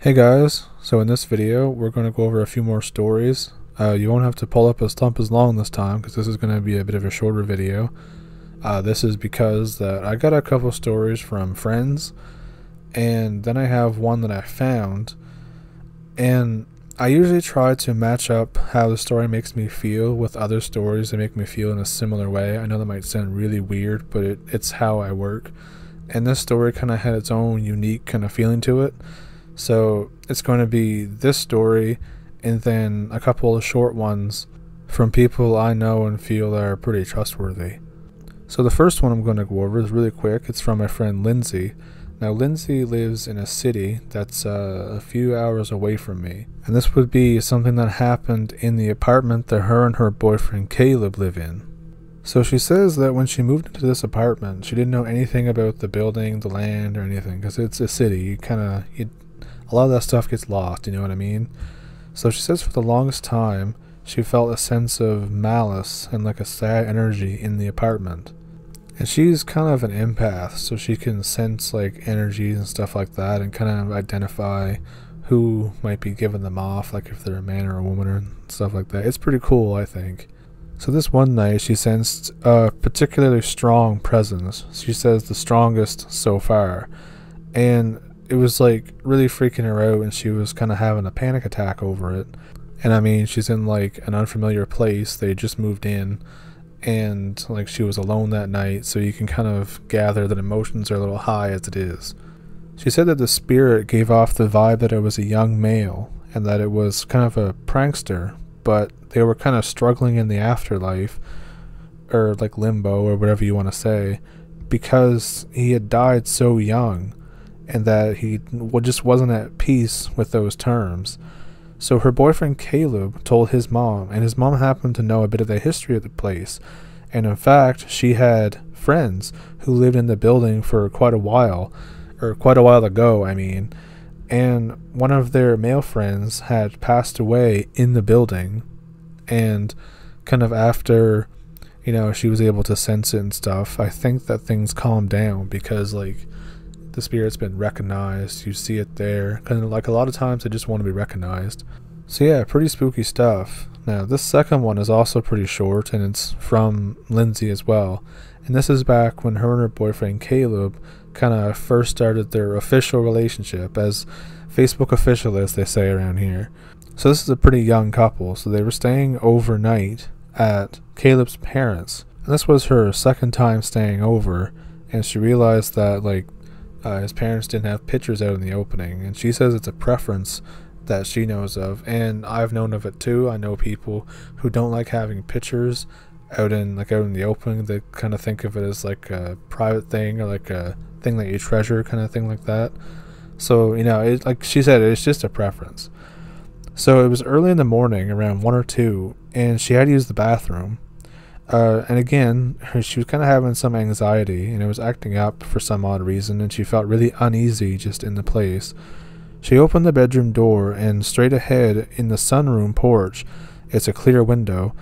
Hey guys, so in this video we're going to go over a few more stories. You won't have to pull up a stump as long this time because this is going to be a bit of a shorter video. This is because that I got a couple stories from friends, and then I have one that I found, and I usually try to match up how the story makes me feel with other stories that make me feel in a similar way. I know that might sound really weird, but it's how I work, and this story kind of had its own unique kind of feeling to it. So it's going to be this story and then a couple of short ones from people I know and feel that are pretty trustworthy. So the first one I'm going to go over is really quick. It's from my friend Lindsay. Now Lindsay lives in a city that's a few hours away from me. And this would be something that happened in the apartment that her and her boyfriend Caleb live in. So she says that when she moved into this apartment, she didn't know anything about the building, the land, or anything, because it's a city. A lot of that stuff gets lost, you know what I mean? So she says for the longest time, she felt a sense of malice and like a sad energy in the apartment. And she's kind of an empath, so she can sense like energies and stuff like that and kind of identify who might be giving them off, like if they're a man or a woman or stuff like that. It's pretty cool, I think. So this one night, she sensed a particularly strong presence. She says the strongest so far. And it was like really freaking her out, and she was kind of having a panic attack over it. And I mean, she's in like an unfamiliar place. They just moved in, and like she was alone that night, so you can kind of gather that emotions are a little high as it is. She said that the spirit gave off the vibe that it was a young male and that it was kind of a prankster, but they were kind of struggling in the afterlife, or like limbo, or whatever you want to say, because he had died so young, and that he just wasn't at peace with those terms. So her boyfriend Caleb told his mom, and his mom happened to know a bit of the history of the place. And in fact, she had friends who lived in the building for quite a while, or quite a while ago, I mean. And one of their male friends had passed away in the building, and kind of after, you know, she was able to sense it and stuff, I think that things calmed down because like the spirit's been recognized. You see it there. Kind of like a lot of times they just want to be recognized. So yeah, pretty spooky stuff. Now this second one is also pretty short, and it's from Lindsay as well. And this is back when her and her boyfriend Caleb kind of first started their official relationship, as Facebook official as they say around here. So this is a pretty young couple. So they were staying overnight at Caleb's parents. And this was her second time staying over, and she realized that like his parents didn't have pictures out in the opening, and she says it's a preference that she knows of, and I've known of it too. I know people who don't like having pictures out in the opening. They kind of think of it as like a private thing, or like a thing that you treasure, kind of thing like that. So you know, it, like she said, it's just a preference. So it was early in the morning, around 1 or 2, and she had to use the bathroom. And again, she was kind of having some anxiety, and it was acting up for some odd reason, and she felt really uneasy just in the place. She opened the bedroom door, and straight ahead in the sunroom porch, it's a clear window,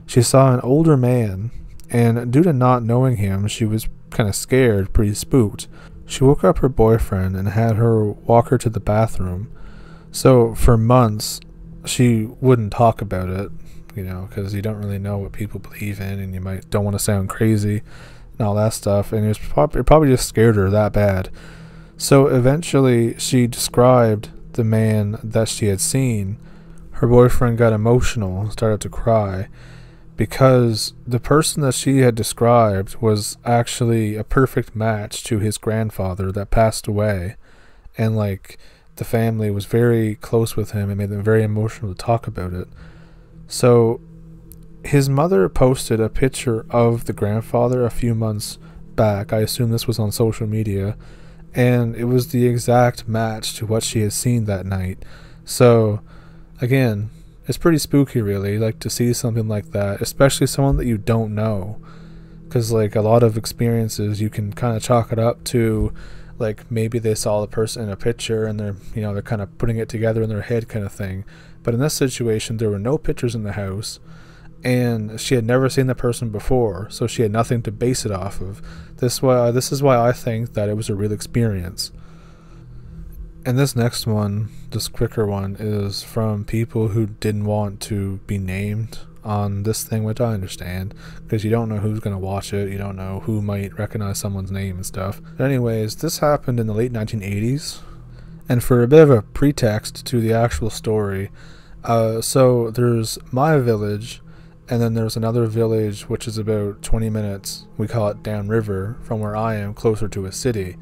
she saw an older man, and due to not knowing him, she was kind of scared, pretty spooked. She woke up her boyfriend and had her walk her to the bathroom. So for months, she wouldn't talk about it, you know, because you don't really know what people believe in, and you don't want to sound crazy and all that stuff, and it probably just scared her that bad. So eventually she described the man that she had seen. Her boyfriend got emotional and started to cry, because the person that she had described was actually a perfect match to his grandfather that passed away, and like the family was very close with him and made them very emotional to talk about it. So his mother posted a picture of the grandfather a few months back. I assume this was on social media, and it was the exact match to what she had seen that night. So again, it's pretty spooky really, like to see something like that, especially someone that you don't know, because like a lot of experiences you can kind of chalk it up to like maybe they saw the person in a picture and they're kind of putting it together in their head kind of thing. But in this situation, there were no pictures in the house, and she had never seen the person before, so she had nothing to base it off of. This is why I think that it was a real experience. And this next one, this quicker one, is from people who didn't want to be named on this thing, which I understand, because you don't know who's going to watch it, you don't know who might recognize someone's name and stuff. But anyways, this happened in the late 1980s, and for a bit of a pretext to the actual story, so there's my village, and then there's another village which is about 20 minutes, we call it downriver, from where I am, closer to a city.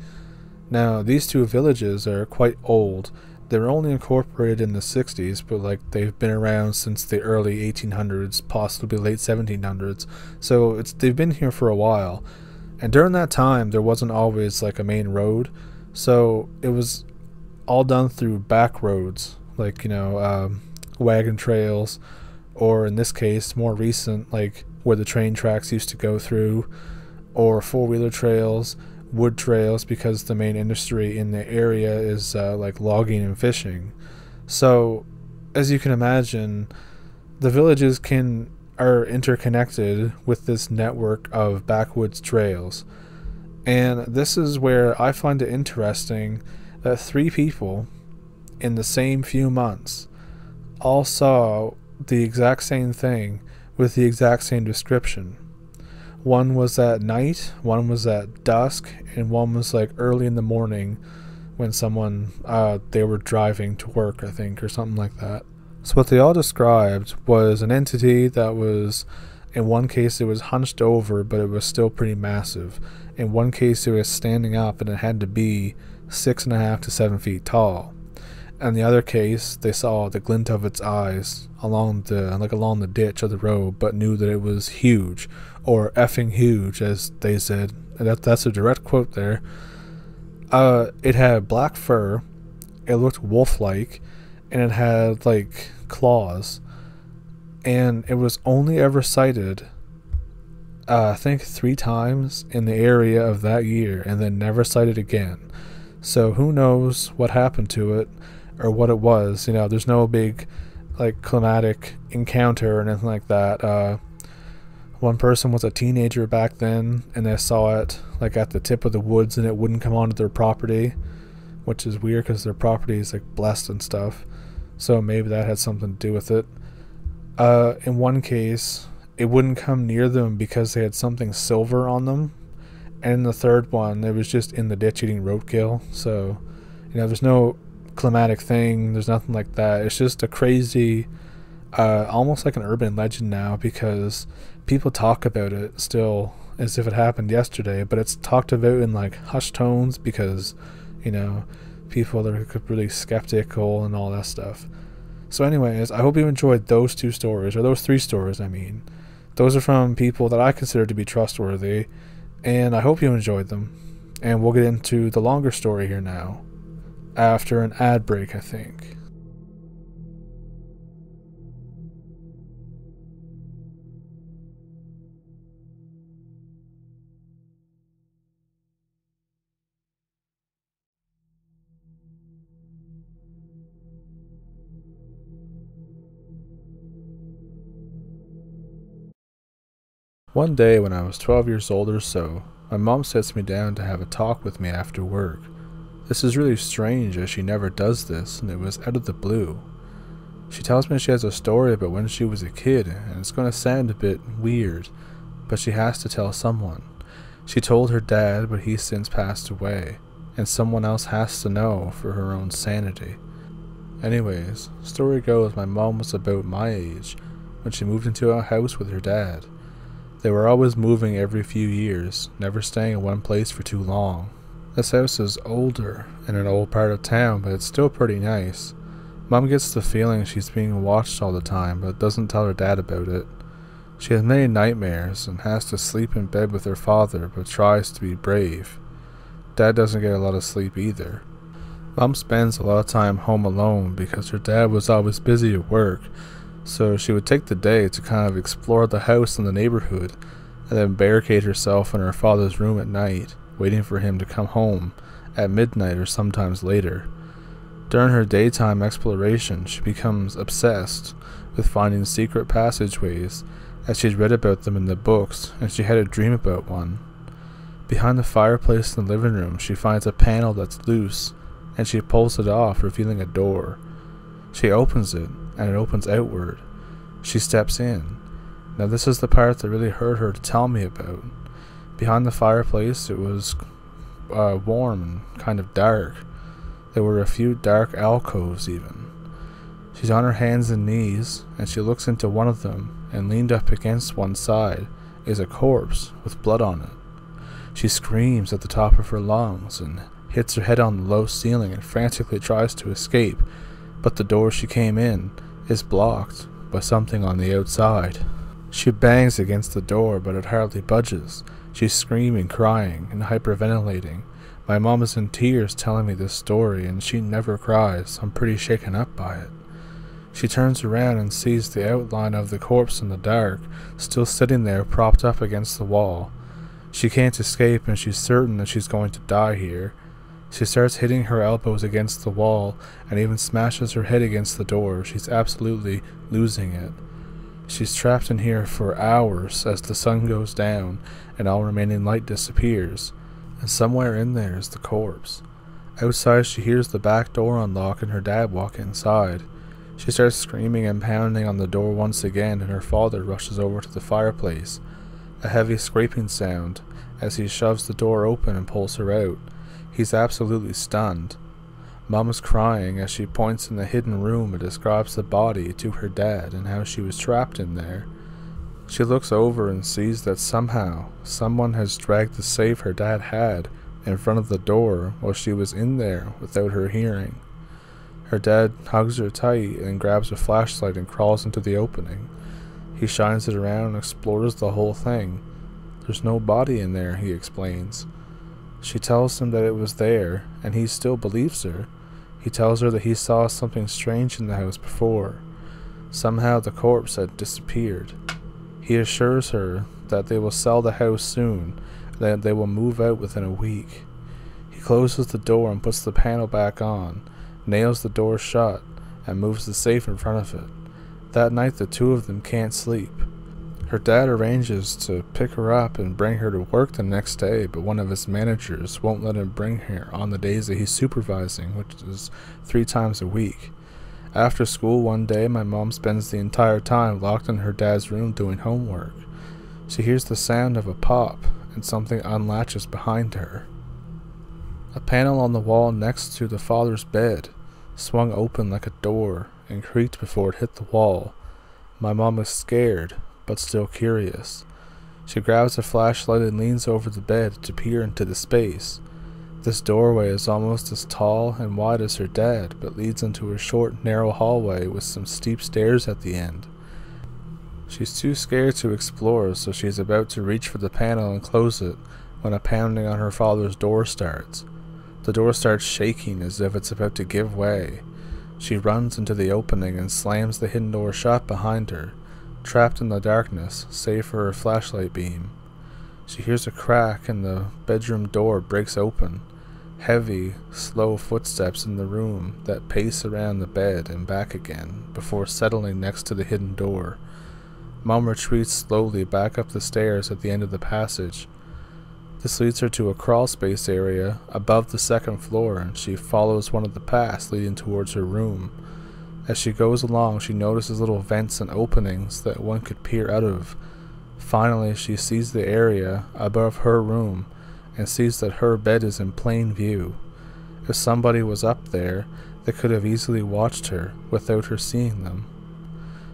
Now, these two villages are quite old. They were only incorporated in the 60s, but like they've been around since the early 1800s, possibly late 1700s. So they've been here for a while. And during that time, there wasn't always like a main road. So it was all done through back roads, like, wagon trails, or in this case, more recent, like where the train tracks used to go through, or four-wheeler trails, wood trails, because the main industry in the area is like logging and fishing. So as you can imagine, the villages are interconnected with this network of backwoods trails. And this is where I find it interesting that 3 people in the same few months all saw the exact same thing with the exact same description. One was at night, one was at dusk, and one was like early in the morning when someone, they were driving to work, I think, or something like that. So what they all described was an entity that was, in one case it was hunched over, but it was still pretty massive. In one case it was standing up, and it had to be 6.5 to 7 feet tall. In the other case, they saw the glint of its eyes along the ditch of the road, but knew that it was huge, or effing huge, as they said. That's a direct quote there. It had black fur, it looked wolf-like, and it had like claws. And it was only ever sighted, I think 3 times in the area of that year, and then never sighted again. So who knows what happened to it, or what it was. There's no big like climatic encounter or anything like that. One person was a teenager back then, and they saw it like at the tip of the woods, and it wouldn't come onto their property, which is weird because their property is like blessed and stuff. So maybe that had something to do with it. In one case, it wouldn't come near them because they had something silver on them. And in the third one, it was just in the ditch eating roadkill. So, there's no climatic thing, there's nothing like that. It's just a crazy, almost like an urban legend now, because people talk about it still as if it happened yesterday, but it's talked about in like hushed tones because, people are really skeptical and all that stuff. So anyways, I hope you enjoyed those 2 stories, or those 3 stories, I mean. Those are from people that I consider to be trustworthy, and I hope you enjoyed them. And we'll get into the longer story here now, after an ad break, I think. One day when I was 12 years old or so, my mom sits me down to have a talk with me after work. This is really strange, as she never does this, and it was out of the blue. She tells me she has a story about when she was a kid, and it's going to sound a bit weird, but she has to tell someone. She told her dad, but he's since passed away, and someone else has to know for her own sanity. Anyways, story goes my mom was about my age when she moved into a house with her dad. They were always moving every few years, never staying in one place for too long. This house is older, in an old part of town, but it's still pretty nice. Mom gets the feeling she's being watched all the time, but doesn't tell her dad about it. She has many nightmares and has to sleep in bed with her father, but tries to be brave. Dad doesn't get a lot of sleep either. Mom spends a lot of time home alone because her dad was always busy at work, so she would take the day to kind of explore the house and the neighborhood, and then barricade herself in her father's room at night, waiting for him to come home at midnight or sometimes later. During her daytime exploration, she becomes obsessed with finding secret passageways, as she'd read about them in the books, and she had a dream about one. Behind the fireplace in the living room, she finds a panel that's loose, and she pulls it off, revealing a door. She opens it, and it opens outward. She steps in. Now this is the part that really hurt her to tell me about. Behind the fireplace, it was warm and kind of dark. There were a few dark alcoves even. She's on her hands and knees, and she looks into one of them, and leaned up against one side is a corpse with blood on it. She screams at the top of her lungs and hits her head on the low ceiling and frantically tries to escape, but the door she came in is blocked by something on the outside. She bangs against the door, but it hardly budges. She's screaming, crying, and hyperventilating. My mom is in tears telling me this story, and she never cries. I'm pretty shaken up by it. She turns around and sees the outline of the corpse in the dark, still sitting there propped up against the wall. She can't escape, and she's certain that she's going to die here. She starts hitting her elbows against the wall and even smashes her head against the door. She's absolutely losing it. She's trapped in here for hours as the sun goes down and all remaining light disappears, and somewhere in there is the corpse. Outside, she hears the back door unlock and her dad walk inside. She starts screaming and pounding on the door once again, and her father rushes over to the fireplace. A heavy scraping sound as he shoves the door open and pulls her out. He's absolutely stunned. Mom is crying as she points in the hidden room and describes the body to her dad and how she was trapped in there. She looks over and sees that somehow someone has dragged the safe her dad had in front of the door while she was in there without her hearing. Her dad hugs her tight and grabs a flashlight and crawls into the opening. He shines it around and explores the whole thing. There's no body in there, he explains. She tells him that it was there, and he still believes her. He tells her that he saw something strange in the house before. Somehow the corpse had disappeared. He assures her that they will sell the house soon, and that they will move out within a week. He closes the door and puts the panel back on, nails the door shut, and moves the safe in front of it. That night the two of them can't sleep. Her dad arranges to pick her up and bring her to work the next day, but one of his managers won't let him bring her on the days that he's supervising, which is 3 times a week. After school one day, my mom spends the entire time locked in her dad's room doing homework. She hears the sound of a pop, and something unlatches behind her. A panel on the wall next to the father's bed swung open like a door and creaked before it hit the wall. My mom is scared, but still curious. She grabs a flashlight and leans over the bed to peer into the space. This doorway is almost as tall and wide as her dad, but leads into a short, narrow hallway with some steep stairs at the end. She's too scared to explore, so she's about to reach for the panel and close it when a pounding on her father's door starts. The door starts shaking as if it's about to give way. She runs into the opening and slams the hidden door shut behind her, trapped in the darkness, save for her flashlight beam. She hears a crack and the bedroom door breaks open. Heavy, slow footsteps in the room that pace around the bed and back again before settling next to the hidden door. Mom retreats slowly back up the stairs at the end of the passage. This leads her to a crawl space area above the second floor, and she follows one of the paths leading towards her room. As she goes along, she notices little vents and openings that one could peer out of. Finally, she sees the area above her room and sees that her bed is in plain view. If somebody was up there, they could have easily watched her without her seeing them.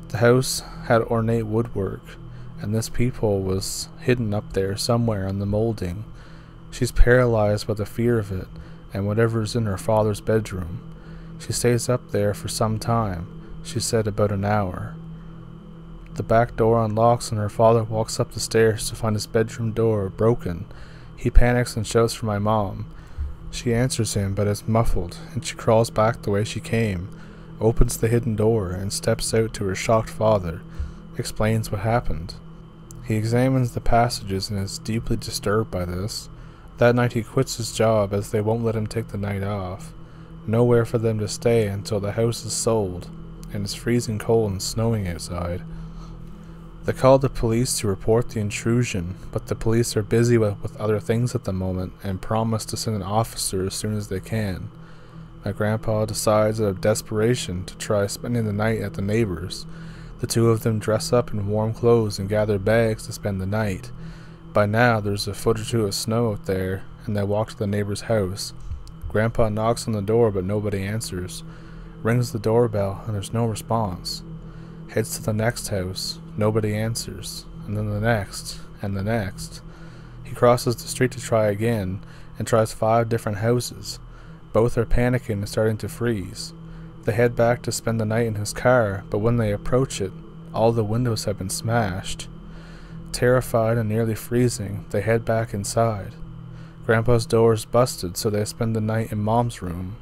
The house had ornate woodwork, and this peephole was hidden up there somewhere in the molding. She's paralyzed by the fear of it and whatever is in her father's bedroom. She stays up there for some time, she said about an hour. The back door unlocks and her father walks up the stairs to find his bedroom door broken. He panics and shouts for my mom. She answers him, but is muffled, and she crawls back the way she came, opens the hidden door, and steps out to her shocked father, explains what happened. He examines the passages and is deeply disturbed by this. That night he quits his job as they won't let him take the night off. Nowhere for them to stay until the house is sold, and it's freezing cold and snowing outside. They called the police to report the intrusion, but the police are busy with other things at the moment and promise to send an officer as soon as they can. my grandpa decides out of desperation to try spending the night at the neighbor's. The two of them dress up in warm clothes and gather bags to spend the night. By now, there's a foot or two of snow out there, and they walk to the neighbor's house. Grandpa knocks on the door, but nobody answers. Rings the doorbell, and there's no response. Heads to the next house. Nobody answers. And then the next, and the next. He crosses the street to try again, and tries 5 different houses. Both are panicking and starting to freeze. They head back to spend the night in his car, but when they approach it, all the windows have been smashed. Terrified and nearly freezing, they head back inside. Grandpa's door is busted, so they spend the night in Mom's room.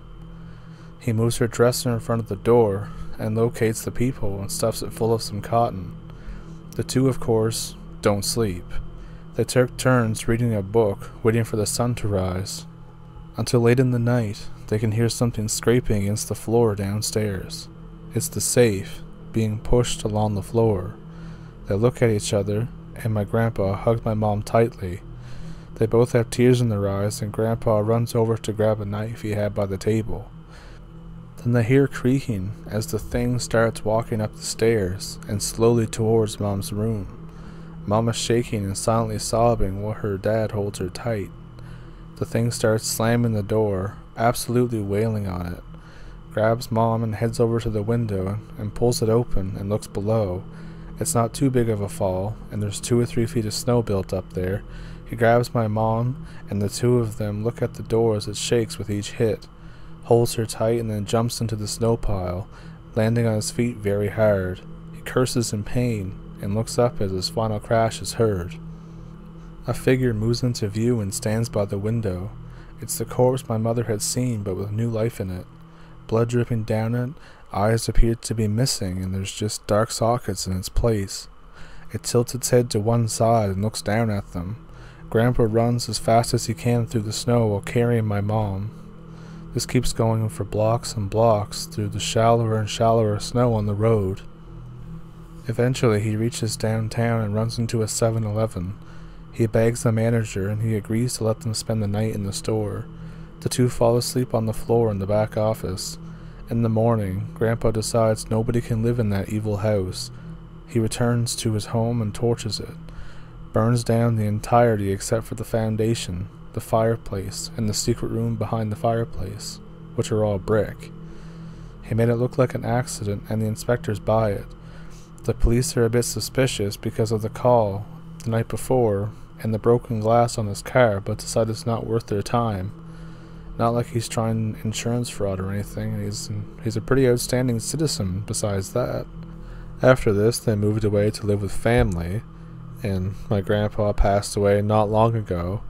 He moves her dresser in front of the door and locates the people and stuffs it full of some cotton. The two, of course, don't sleep. They take turns reading a book, waiting for the sun to rise. Until late in the night, they can hear something scraping against the floor downstairs. It's the safe, being pushed along the floor. They look at each other, and my grandpa hugs my mom tightly. They both have tears in their eyes, and Grandpa runs over to grab a knife he had by the table. Then they hear creaking as the thing starts walking up the stairs and slowly towards Mom's room. Mom is shaking and silently sobbing while her dad holds her tight. The thing starts slamming the door, absolutely wailing on it. Grabs Mom and heads over to the window and pulls it open and looks below. It's not too big of a fall, and there's 2 or 3 feet of snow built up there. He grabs my mom, and the two of them look at the door as it shakes with each hit, holds her tight, and then jumps into the snow pile, landing on his feet very hard. He curses in pain and looks up as his final crash is heard. A figure moves into view and stands by the window. It's the corpse my mother had seen, but with new life in it. Blood dripping down it, eyes appear to be missing, and there's just dark sockets in its place. It tilts its head to one side and looks down at them. Grandpa runs as fast as he can through the snow while carrying my mom. This keeps going for blocks and blocks through the shallower and shallower snow on the road. Eventually he reaches downtown and runs into a 7-Eleven. He begs the manager, and he agrees to let them spend the night in the store. The two fall asleep on the floor in the back office. In the morning, Grandpa decides nobody can live in that evil house. He returns to his home and torches it. Burns down the entirety except for the foundation, the fireplace, and the secret room behind the fireplace, which are all brick. He made it look like an accident, and the inspectors buy it. The police are a bit suspicious because of the call the night before and the broken glass on his car, but decide it's not worth their time. Not like he's trying insurance fraud or anything. He's a pretty outstanding citizen besides that. After this, they moved away to live with family, and my grandpa passed away not long ago.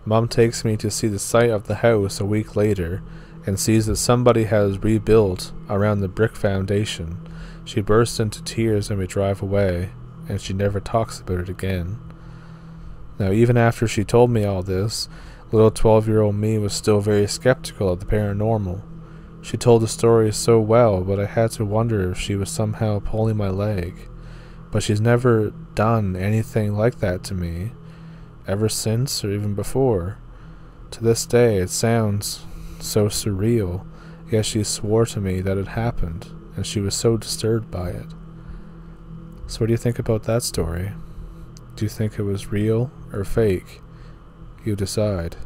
Mom takes me to see the site of the house a week later and sees that somebody has rebuilt around the brick foundation. She bursts into tears and we drive away, and she never talks about it again. Now, even after she told me all this, little 12-year-old me was still very skeptical of the paranormal. She told the story so well, but I had to wonder if she was somehow pulling my leg. But she's never done anything like that to me, ever since or even before. To this day, it sounds so surreal, yet she swore to me that it happened, and she was so disturbed by it. So what do you think about that story? Do you think it was real or fake? You decide.